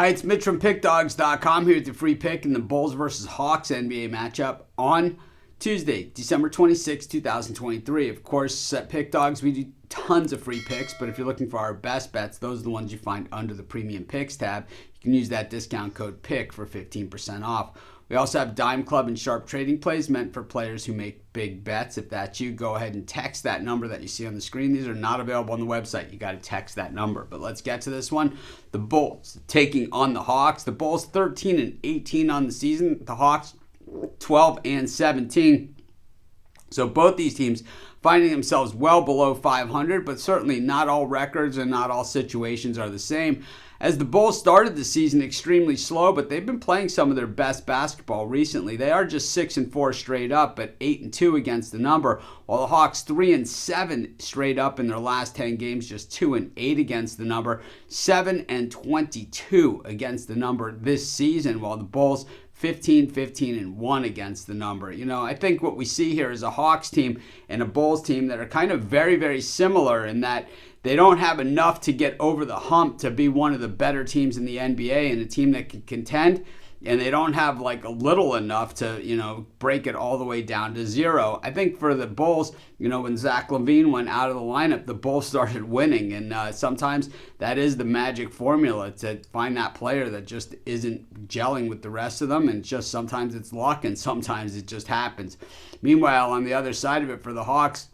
Hi, it's Mitch from Pickdawgz.com here with the free pick in the Bulls versus Hawks NBA matchup on Tuesday, December 26, 2023. Of course, at Pick Dawgz, we do tons of free picks, but if you're looking for our best bets, those are the ones you find under the Premium Picks tab. You can use that discount code PICK for 15% off. We also have Dime Club and Sharp Trading Plays meant for players who make big bets. If that's you, go ahead and text that number that you see on the screen. These are not available on the website. You got to text that number. But let's get to this one. The Bulls taking on the Hawks. The Bulls 13-18 on the season. The Hawks 12-17. So both these teams finding themselves well below 500, but certainly not all records and not all situations are the same. As the Bulls started the season extremely slow, but they've been playing some of their best basketball recently. They are just 6-4 straight up, but 8-2 against the number, while the Hawks 3-7 straight up in their last 10 games, just 2-8 against the number, 7-22 against the number this season, while the Bulls 15-15-1 against the number. You know, I think what we see here is a Hawks team and a Bulls team that are kind of very, very similar in that they don't have enough to get over the hump to be one of the better teams in the NBA and a team that can contend. And they don't have like a little enough to, break it all the way down to zero. I think for the Bulls, when Zach LaVine went out of the lineup, the Bulls started winning. And sometimes that is the magic formula, to find that player that just isn't gelling with the rest of them. And just sometimes it's luck and sometimes it just happens. Meanwhile, on the other side of it for the Hawks,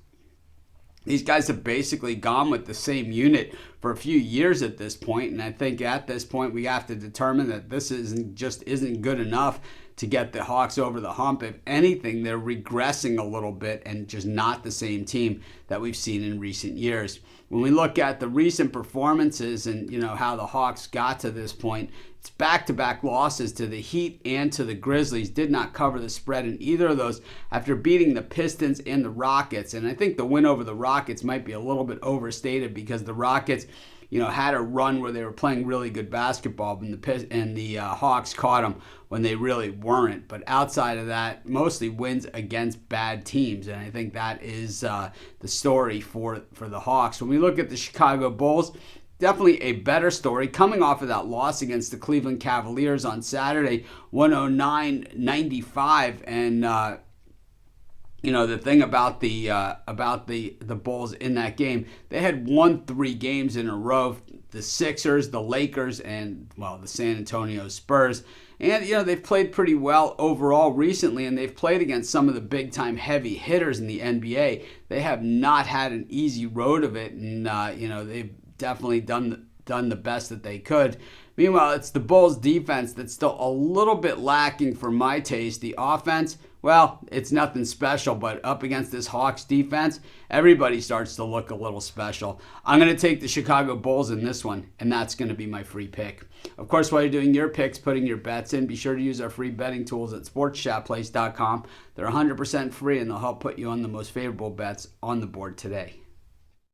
these guys have basically gone with the same unit for a few years at this point, and I think at this point we have to determine that this isn't good enough to get the Hawks over the hump. If anything, they're regressing a little bit and just not the same team that we've seen in recent years. When we look at the recent performances and how the Hawks got to this point, it's back-to-back losses to the Heat and to the Grizzlies. Did not cover the spread in either of those after beating the Pistons and the Rockets. And I think the win over the Rockets might be a little bit overstated because the Rockets, had a run where they were playing really good basketball, and the Hawks caught them when they really weren't. But outside of that, mostly wins against bad teams, and I think that is the story for the Hawks. When we look at the Chicago Bulls, definitely a better story coming off of that loss against the Cleveland Cavaliers on Saturday, 109-95, and the thing about the Bulls in that game, they had won 3 games in a row. The Sixers, the Lakers, and the San Antonio Spurs. And they've played pretty well overall recently, and they've played against some of the big time heavy hitters in the NBA. They have not had an easy road of it, and they've definitely done the best that they could. Meanwhile, it's the Bulls defense that's still a little bit lacking for my taste. The offense, it's nothing special, but up against this Hawks defense, everybody starts to look a little special. I'm going to take the Chicago Bulls in this one, and that's going to be my free pick. Of course, while you're doing your picks, putting your bets in, be sure to use our free betting tools at sportschatplace.com. They're 100% free, and they'll help put you on the most favorable bets on the board today.